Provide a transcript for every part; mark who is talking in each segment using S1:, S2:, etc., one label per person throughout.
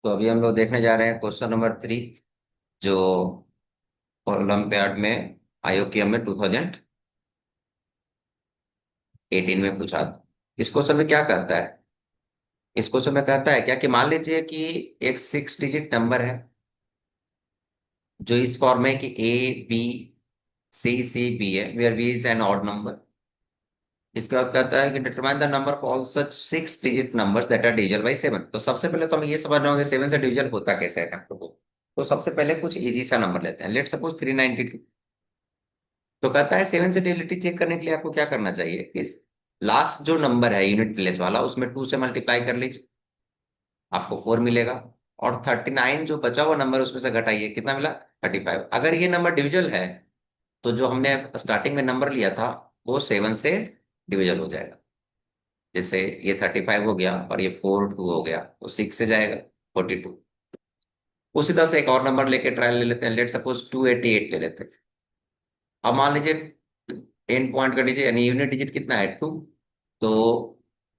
S1: तो अभी हम लोग देखने जा रहे हैं क्वेश्चन नंबर 3, जो ओलंपियाड में आईओकेएम में 2018 में पूछा था। इस क्वेश्चन में क्या कहता है? इस क्वेश्चन में कहता है क्या कि मान लीजिए कि एक 6 डिजिट नंबर है जो इस फॉर्म है कि A B C C B है, where B is an odd number. इसके बाद कहता है कि determine the number of all such 6 digit numbers that are divisible by 7। तो सबसे पहले तो हम ये समझ रहे होंगे 7 से डिविजन होता कैसे है नंबर को। तो सबसे पहले कुछ इजी सा नंबर लेते हैं, लेट सपोज 392। तो कहता है 7 से डिविजिबिलिटी चेक करने के लिए आपको क्या करना चाहिए कि लास्ट जो नंबर है यूनिट प्लेस वाला उसमें 2 से मल्टीप्लाई कर लीजिए, आपको 4 मिलेगा। और 39 जो बचा हुआ नंबर उसमें से घटाइए, कितना मिला? 35। अगर ये नंबर डिविजल है तो जो हमने स्टार्टिंग में नंबर लिया था वो 7 से डिविजल हो जाएगा। जैसे ये 35 हो गया और ये 4 2 हो गया तो 6 से जाएगा 42। उसी तरह से एक और नंबर लेके ट्रायल ले लेते हैं, लेट सपोज 288 ले लेते हैं। अब मान लीजिए एंड पॉइंट कर लीजिए, यानी यूनिट डिजिट कितना है? 2। तो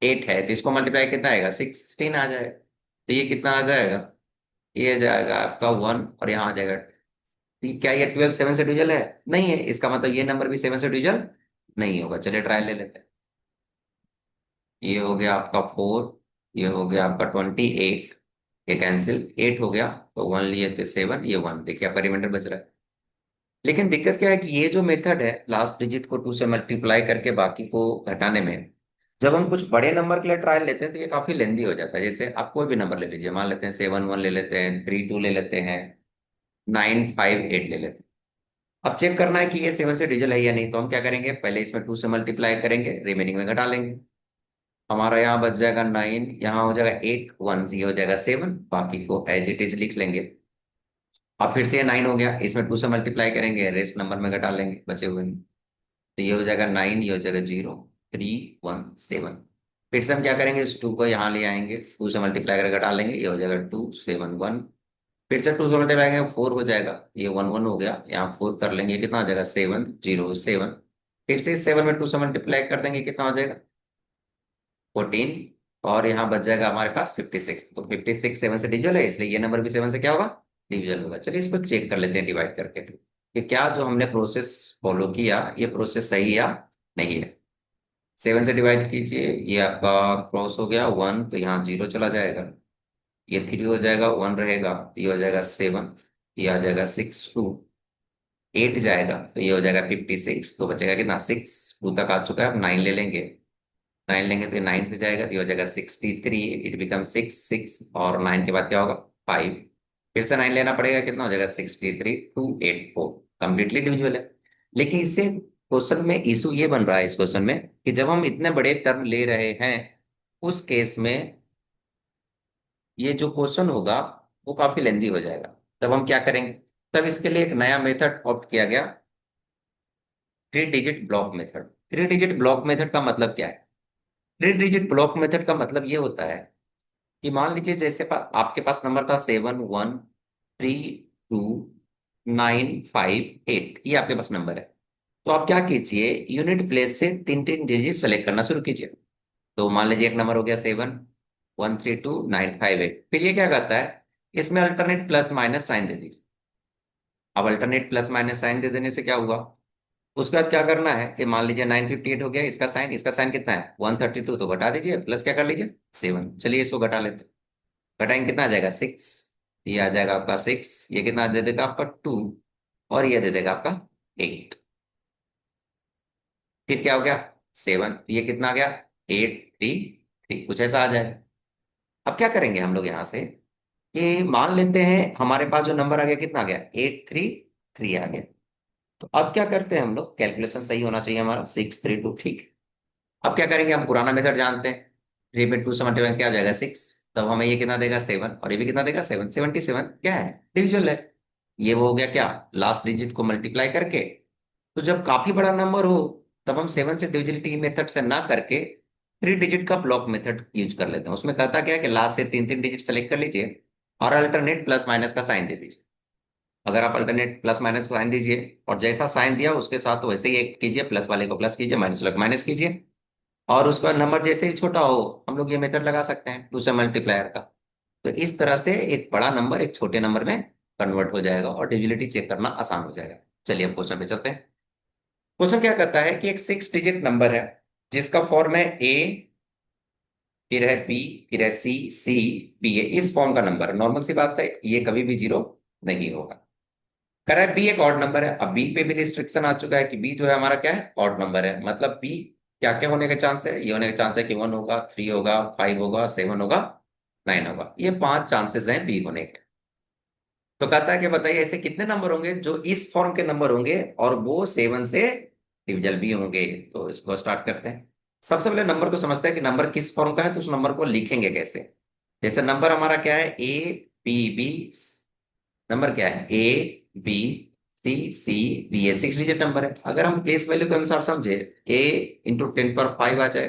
S1: 8 है तो इसको मल्टीप्लाई कितना आएगा? 16 आ जाएगा। तो ये कितना आ जाएगा? ये जाएगा आपका 1 और यहाँ आ जाएगा। तो क्या ये 12 7 से डिविजल है? नहीं है। इसका मतलब ये नंबर भी 7 से डिविजल नहीं होगा। चलिए ट्रायल ले लेते हैं। ये हो गया आपका 4, ये हो गया आपका 28, ये कैंसिल 8 हो गया तो 1 लिए थे 7, ये 1, देखिए आपका रिमाइंडर बच रहा है। लेकिन दिक्कत क्या है कि ये जो मेथड है लास्ट डिजिट को 2 से मल्टीप्लाई करके बाकी को घटाने में, जब हम कुछ बड़े नंबर के लिए ट्रायल लेते हैं तो ये काफी लेंदी हो जाता है। जैसे आप कोई भी नंबर ले लीजिए, मान लेते हैं 7 1 ले लेते हैं, 3 2 ले लेते हैं, 9 5 8 ले लेते हैं। अब चेक करना है कि ये 7 से डिजिटल है या नहीं, तो हम क्या करेंगे? पहले इसमें 2 से मल्टीप्लाई करेंगे, रिमेनिंग में घटा लेंगे। हमारा यहाँ बच जाएगा 9, यहाँ हो जाएगा 8 1, ये हो जाएगा 7, बाकी को एज इट इज लिख लेंगे। अब फिर से ये 9 हो गया, इसमें 2 से मल्टीप्लाई करेंगे, रेस्ट नंबर में घटा लेंगे बचे हुए में। तो ये हो जाएगा 9, ये हो जाएगा 0 3 1 7। फिर से हम क्या करेंगे? इस 2 को यहाँ ले आएंगे, 2 से मल्टीप्लाई करके घटा लेंगे, ये हो जाएगा 2 7 1। फिर से 2 से मल्टीप्लाई करेंगे, 4 हो जाएगा, ये 1 1 हो गया, यहाँ 4 कर लेंगे, कितना हो जाएगा? 7 0 7। फिर से इस 7 में 2 से मल्टीप्लाई कर देंगे, कितना हो जाएगा? 14। और यहाँ बच जाएगा हमारे पास 56। तो 56 7 से डिविजल है, इसलिए ये नंबर भी 7 से क्या होगा? डिविजल होगा। चलिए इसको चेक कर लेते हैं डिवाइड करके कि क्या जो हमने प्रोसेस फॉलो किया ये प्रोसेस सही या नहीं है। 7 से डिवाइड कीजिए, ये आपका क्रॉस हो गया 1 तो यहाँ 0 चला जाएगा, ये 3 हो जाएगा 1 रहेगा, तो ये हो जाएगा 7, ये आ जाएगा 6 2, 8 जाएगा तो ये हो जाएगा 56, तो बचेगा कितना? 6 2 तक आ चुका है। अब 9 ले लेंगे, 9 लेंगे तो 9 से जाएगा तो ये हो जाएगा 63, इट बिकम 6 6, और 9 के बाद क्या होगा? 5। फिर से 9 लेना पड़ेगा, कितना हो जाएगा? 63 284, कंप्लीटली डिविजिबल है। लेकिन इससे क्वेश्चन में इशू ये बन रहा है इस क्वेश्चन में कि जब हम इतने बड़े टर्म ले रहे हैं उस केस में ये जो क्वेश्चन होगा वो काफी लेंदी हो जाएगा। तब हम क्या करेंगे? तब इसके लिए एक नया मेथड ऑप्ट किया गया, 3 digit block method. 3 digit block method का मतलब क्या है? 3 डिजिट ब्लॉक मेथड का मतलब ये होता है कि मान लीजिए जैसे आपके पास नंबर था 7 1 3 2 9 5 8, ये आपके पास नंबर है। तो आप क्या कीजिए? यूनिट प्लेस से 3 3 डिजिट सेलेक्ट करना शुरू कीजिए। तो मान लीजिए एक नंबर हो गया 7 1 3 2 9 5 8। फिर ये क्या करता है? इसमें अल्टरनेट प्लस माइनस साइन दे दीजिए। अब अल्टरनेट प्लस माइनस साइन दे देने से क्या हुआ? उसके बाद क्या करना है कि मान लीजिए 958 हो गया, इसका साइन कितना है? 132, तो घटा दीजिए, प्लस क्या कर लीजिए? 7। चलिए इसको घटा लेते हैं। घटाएंगे, कितना आ जाएगा? 6। ये आ जाएगा आपका 6, ये कितना दे देगा आपका? 2, और ये दे देगा आपका 8। फिर क्या हो गया? 7, ये कितना आ गया? 8 3 3, कुछ ऐसा आ जाएगा। अब क्या करेंगे हम लोग यहाँ से कि मान लेते हैं हमारे पास जो नंबर आ गया, कितना आ गया? 8 3 3 आ गया। तो अब क्या करते हैं हम लोग? कैलकुलेशन सही होना चाहिए हमारा, 6 3 2, ठीक। अब क्या करेंगे? हम पुराना मेथड जानते हैं, 3 में 2 से क्या हो जाएगा? 6। तब हमें ये कितना देगा? 7, और ये भी कितना देगा? 7 77। क्या है? डिविजुअल है। ये वो हो गया क्या? लास्ट डिजिट को मल्टीप्लाई करके। तो जब काफी बड़ा नंबर हो तब हम 7 से डिविजिलिटी मेथड से ना करके 3 डिजिट का ब्लॉक मेथड यूज कर लेते हैं। उसमें कहता क्या है कि लास्ट से 3 3 डिजिट सेलेक्ट कर लीजिए और अल्टरनेट प्लस माइनस का साइन दे दीजिए। अगर आप अल्टरनेट प्लस माइनस का साइन दीजिए और जैसा साइन दिया उसके साथ वैसे ही एक कीजिए, प्लस वाले को प्लस कीजिए, माइनस वाले को माइनस कीजिए। और उसका नंबर जैसे ही छोटा हो हम लोग ये मेथड लगा सकते हैं 2 से मल्टीप्लायर का। तो इस तरह से एक बड़ा नंबर एक छोटे नंबर में कन्वर्ट हो जाएगा और डिविजिबिलिटी चेक करना आसान हो जाएगा। चलिए अब क्वेश्चन पे चलते हैं। क्वेश्चन क्या कहता है कि एक 6 डिजिट नंबर है जिसका फॉर्म है ए, फिर है बी, फिर है सी, सी, बी है। इस फॉर्म का नंबर है। नॉर्मल सी बात है, ये कभी भी जीरो नहीं होगा। कह रहा है बी एक ऑड नंबर है। अब बी पे भी रिस्ट्रिक्शन आ चुका है कि बी जो है हमारा क्या है, ऑड नंबर है। मतलब बी क्या क्या होने का चांस है, ये होने का चांस है कि 1 होगा, 3 होगा, 5 होगा, 7 होगा, 9 होगा। ये 5 चांसेस हैं बी होने के। तो कहता है कि बताइए ऐसे कितने नंबर होंगे जो इस फॉर्म के नंबर होंगे और वो 7 से डिविजल भी होंगे। तो इसको स्टार्ट करते हैं। सबसे पहले नंबर को समझते हैं कि नंबर किस फॉर्म का है, तो उस नंबर को लिखेंगे कैसे। जैसे नंबर हमारा क्या है, ए बी बी। नंबर क्या है, A B C C B. A 6 digit number है। अगर हम प्लेस वैल्यू के अनुसार समझे, ए इंटू 10 पर 5 आ जाए,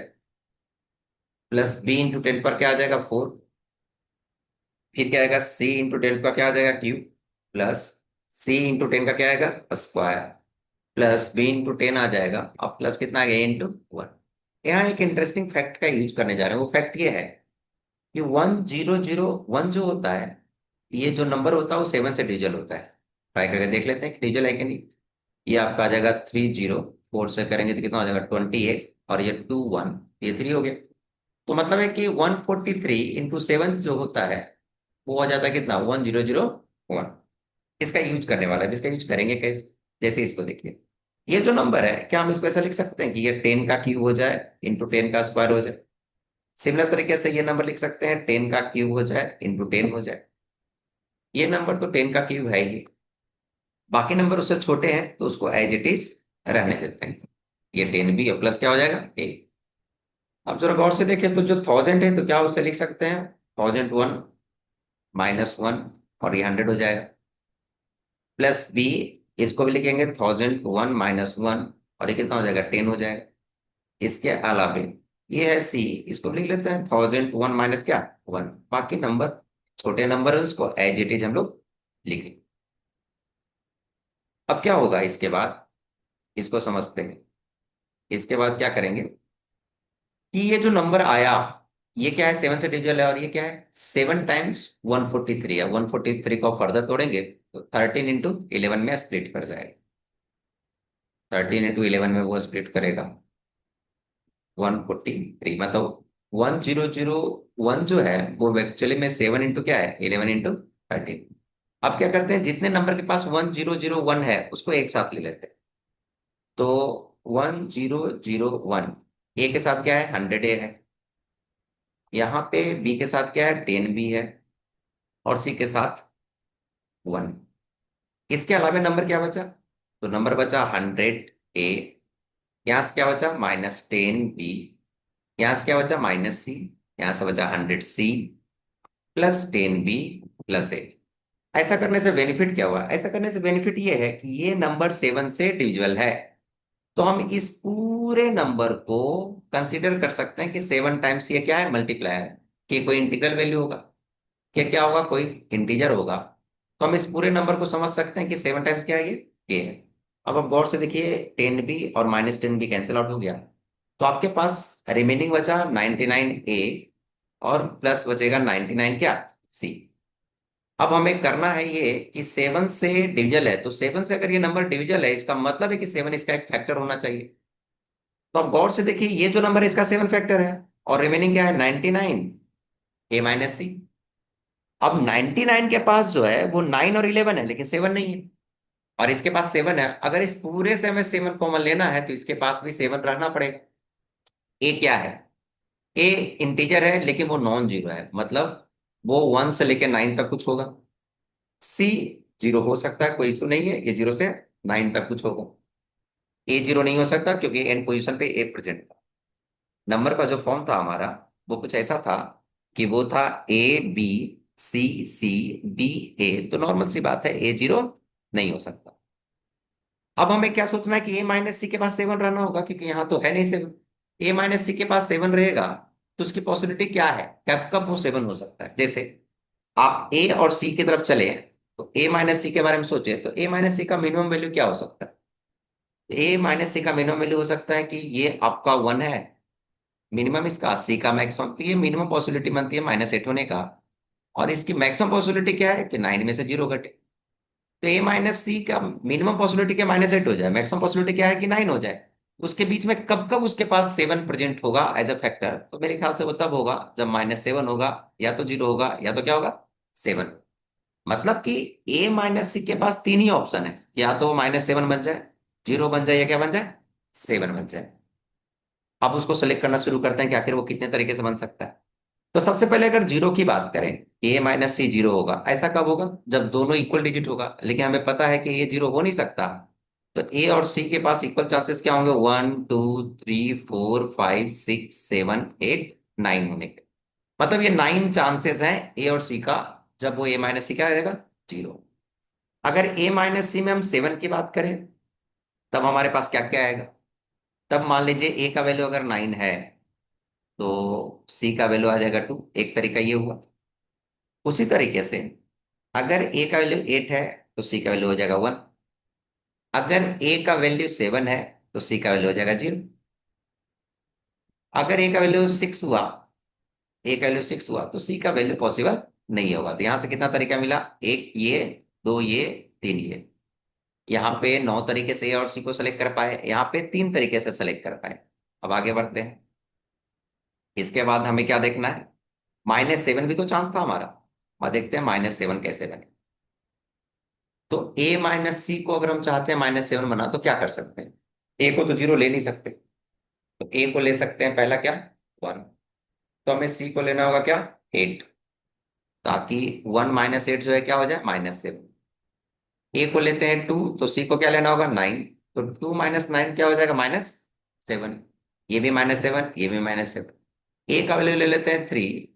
S1: प्लस बी इंटू 10 पर क्या आ जाएगा, 4। फिर क्या आएगा, सी इंटू 10 का क्या आ जाएगा, क्यूब। प्लस सी इंटू 10 का क्या आएगा, स्क्वायर। प्लस बी इंटू 10 आ जाएगा। अब प्लस कितना आ गया, इंटू 1। यहाँ एक इंटरेस्टिंग फैक्ट का यूज करने जा रहे हैं। वो फैक्ट ये है कि 1001 जो होता है, ये जो नंबर होता है वो 7 से डिविजल होता है। ट्राई करके देख लेते हैं कि डिविजल है कि नहीं। ये आपका आ जाएगा 30, 4 से करेंगे तो कितना हो जाएगा, 28। और ये 21, ये 3 हो गया। तो मतलब है कि 143 इंटू 7 जो होता है वो हो जाता है कितना, 1001। इसका यूज करने वाला है। इसका यूज करेंगे कैसे, जैसे इसको देखिए। ये जो नंबर है, क्या हम इसको ऐसा लिख सकते हैं कि ये 10 का क्यूब हो जाए इंटू 10 का स्क्वायर हो जाए। सिमिलर तरीके से ये नंबर लिख सकते हैं 10 का क्यूब हो जाए इंटू 10 हो जाए। ये नंबर तो 10 का क्यूब है ही। बाकी नंबर उससे छोटे हैं तो उसको एज इट इज रहने देते हैं। ये 10 भी और प्लस क्या हो जाएगा, 8। अब जरा गौर से देखें तो जो 1000 है तो क्या उसे लिख सकते हैं, 1001 -1, और ये 100 हो जाएगा। प्लस बी, इसको भी लिखेंगे 1001 -1, और ये कितना हो जाएगा, 10 हो जाएगा। इसके अलावे ये है सी, इसको भी लिख लेते हैं 1001 माइनस क्या, 1। बाकी नंबर छोटे नंबर है, उसको एज इट इज हम लोग लिखेंगे। अब क्या होगा इसके बाद, इसको समझते हैं। इसके बाद क्या करेंगे कि ये जो नंबर आया, ये क्या है, 7 से डिविजल है। और ये क्या है, 7 टाइम्स 143 है। 143 को फर्दर तोड़ेंगे तो 13 इंटू 11 में स्प्लिट कर जाएगा। 13 इंटू 11 में वो स्प्लिट करेगा 143। मतलब 1001 जो है वो एक्चुअली में 7 इंटू क्या है, 11 इंटू 13। अब क्या करते हैं, जितने नंबर के पास 1001 है उसको एक साथ ले लेते हैं। तो 1001, ए के साथ क्या है, 100 ए है। यहाँ पे बी के साथ क्या है, 10 बी है। और सी के साथ 1। इसके अलावा नंबर क्या बचा, तो नंबर बचा 100 ए। यहाँ से क्या बचा, -10 बी। यहाँ से क्या बचा, -C। यहाँ से बचा 100 C प्लस 10 बी प्लस 8। ऐसा करने से बेनिफिट क्या हुआ, ऐसा करने से बेनिफिट ये है कि ये नंबर 7 से डिविजिबल है। तो हम इस पूरे नंबर को कंसीडर कर सकते हैं कि 7 टाइम्स ये क्या है, मल्टीप्लायर, कि कोई इंटीग्रल वैल्यू होगा, कि क्या होगा, कोई इंटीजर होगा। तो हम इस पूरे नंबर को समझ सकते हैं कि 7 टाइम्स क्या है, ये है। अब आप गौर से देखिए, 10 बी और -10 बी कैंसिल आउट हो गया। तो आपके पास रिमेनिंग बचा 99 ए और प्लस बचेगा 99 क्या, सी। अब हमें करना है ये कि 7 से डिविजल है, तो 7 से अगर ये नंबर डिविजल है इसका मतलब है कि 7 इसका एक फैक्टर होना चाहिए। तो अब गौर से देखिए, ये जो नंबर है इसका 7 फैक्टर है। और रिमेनिंग क्या है, 99 ए-सी। अब 99 के पास जो है वो 9 और 11 है, लेकिन 7 नहीं है। और इसके पास 7 है। अगर इस पूरे से हमें 7 कॉमन लेना है तो इसके पास भी 7 रहना पड़ेगा। ए क्या है, ए इंटीजर है लेकिन वो नॉन जीरो है, मतलब वो 1 से लेकर 9 तक कुछ होगा। सी जीरो हो सकता है, कोई इशू नहीं है, ये 0 से 9 तक कुछ होगा। ए जीरो नहीं हो सकता क्योंकि एंड पोजीशन पे ए प्रेजेंट था। नंबर का जो फॉर्म था हमारा वो कुछ ऐसा था कि वो था A B C C B A। तो नॉर्मल सी बात है, ए जीरो नहीं हो सकता। अब हमें क्या सोचना है कि A-C के पास 7 रहना होगा, क्योंकि यहां तो है नहीं 7। A-C के पास 7 रहेगा तो उसकी पॉसिबिलिटी क्या है, कब कब वो 7 हो सकता है। जैसे आप ए और सी की तरफ चले, तो A-C के बारे में सोचे तो A-C का मिनिमम वैल्यू क्या हो सकता है। A-C का मिनिमम वैल्यू हो सकता है कि ये आपका 1 है, मिनिमम इसका, सी का मैक्सिमम। तो ये मिनिमम पॉसिबिलिटी बनती है -8 होने का। और इसकी मैक्सिमम पॉसिबिलिटी क्या है कि 9 में से 0 घटे। तो ए माइनस सी का मिनिमम पॉसिबिलिटी क्या -8 हो जाए, मैक्सिमम पॉसिबिलिटी क्या है कि 9 हो जाए। उसके बीच में कब कब उसके पास 7 प्रेजेंट होगा एज अ फैक्टर, तो मेरे ख्याल से वो तब होगा जब -7 होगा, या तो 0 होगा या तो क्या होगा, 7। मतलब कि ए माइनस सी के पास तीन ही ऑप्शन है, या तो -7 बन जाए, 0 बन जाए, या क्या बन जाए, 7 बन जाए। अब उसको सेलेक्ट करना शुरू करते हैं कि आखिर वो कितने तरीके से बन सकता है। तो सबसे पहले अगर जीरो की बात करें, ए माइनस सी 0 होगा, ऐसा कब होगा, जब दोनों इक्वल डिजिट होगा, लेकिन हमें पता है कि ये 0 हो नहीं सकता। तो ए और सी के पास इक्वल चांसेस क्या होंगे, 1 2 3 4 5 6 7 8 9 होने के। मतलब ये 9 चांसेस हैं ए और सी का, जब वो ए माइनस सी क्या आ जाएगा, 0। अगर ए माइनस सी में हम 7 की बात करें, तब हमारे पास क्या क्या आएगा। तब मान लीजिए ए का वैल्यू अगर 9 है, तो सी का वैल्यू आ जाएगा 2, एक तरीका ये हुआ। उसी तरीके से अगर ए का वैल्यू 8 है, तो सी का वैल्यू हो जाएगा 1। अगर ए का वैल्यू 7 है, तो सी का वैल्यू हो जाएगा 0। अगर ए का वैल्यू 6 हुआ, ए का वैल्यू 6 हुआ, तो सी का वैल्यू पॉसिबल नहीं होगा। तो यहां से कितना तरीका मिला, एक ये, दो ये, तीन ये। यहाँ पे 9 तरीके से ए और सी को सेलेक्ट कर पाए, यहाँ पे 3 तरीके से सेलेक्ट कर पाए। अब आगे बढ़ते हैं। इसके बाद हमें क्या देखना है, -7 भी तो चांस था हमारा। और देखते हैं -7 कैसे बने। तो ए माइनस सी को अगर हम चाहते हैं -7 बना, तो क्या कर सकते हैं। ए को तो 0 ले नहीं सकते, तो ए को ले सकते हैं पहला क्या, 1। तो हमें सी को लेना होगा क्या, 8, ताकि 1 - 8 जो है क्या हो जाए, -7। ए को लेते हैं 2, तो सी को क्या लेना होगा, 9। तो 2 - 9 क्या हो जाएगा, -7। ये भी -7, ये भी -7। ए का वैल्यू ले लेते हैं 3,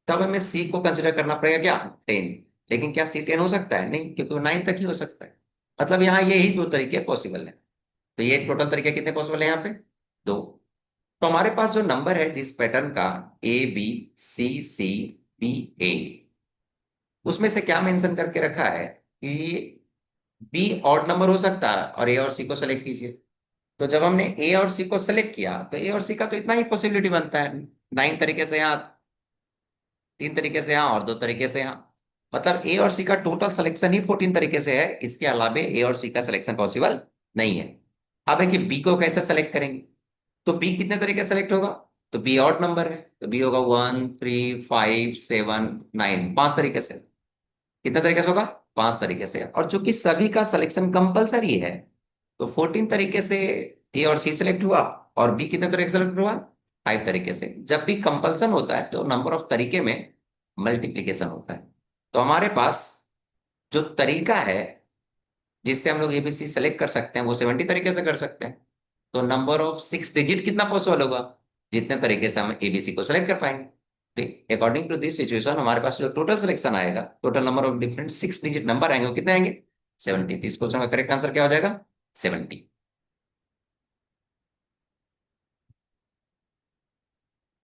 S1: तब हमें सी को कंसिडर करना पड़ेगा क्या, 10। लेकिन क्या सी 10 हो सकता है, नहीं, क्योंकि वो 9 तक ही हो सकता है। मतलब यहाँ यही दो तरीके पॉसिबल है। तो ये टोटल तरीके कितने पॉसिबल है यहाँ पे, दो। तो हमारे पास जो नंबर है जिस पैटर्न का, ABCCBA, उसमें से क्या मेंशन करके रखा है कि बी ऑड नंबर हो सकता है और ए और सी को सेलेक्ट कीजिए। तो जब हमने ए और सी को सेलेक्ट किया, तो ए और सी का तो इतना ही पॉसिबिलिटी बनता है, 9 तरीके से यहाँ, 3 तरीके से यहाँ और 2 तरीके से यहाँ। मतलब ए और सी का टोटल सिलेक्शन ही 14 तरीके से है, इसके अलावा ए और सी का सिलेक्शन पॉसिबल नहीं है। अब है कि बी को कैसे सेलेक्ट करेंगे। तो बी कितने तरीके से सेलेक्ट होगा, तो बी ऑड नंबर है, तो बी होगा 1 3 5 7 9, 5 तरीके से। कितने तरीके से होगा, 5 तरीके से। और चूंकि सभी का सिलेक्शन कंपलसरी है, तो 14 तरीके से ए और सी सेलेक्ट हुआ, और बी कितने तरीके से सेलेक्ट हुआ, 5 तरीके से। जब भी कंपल्सन होता है, तो नंबर ऑफ तरीके में मल्टीप्लीकेशन होता है। तो हमारे पास जो तरीका है जिससे हम लोग एबीसी सेलेक्ट कर सकते हैं, वो 70 तरीके से कर सकते हैं। तो नंबर ऑफ 6 डिजिट कितना पॉसिबल होगा, जितने तरीके से हम एबीसी को सेलेक्ट कर पाएंगे। तो अकॉर्डिंग टू दिस सिचुएशन, हमारे पास जो टोटल सिलेक्शन आएगा, total number of different 6 digit number आएंगे, वो कितने आएंगे, 70। तो इस क्वेश्चन का करेक्ट आंसर क्या हो जाएगा, 70।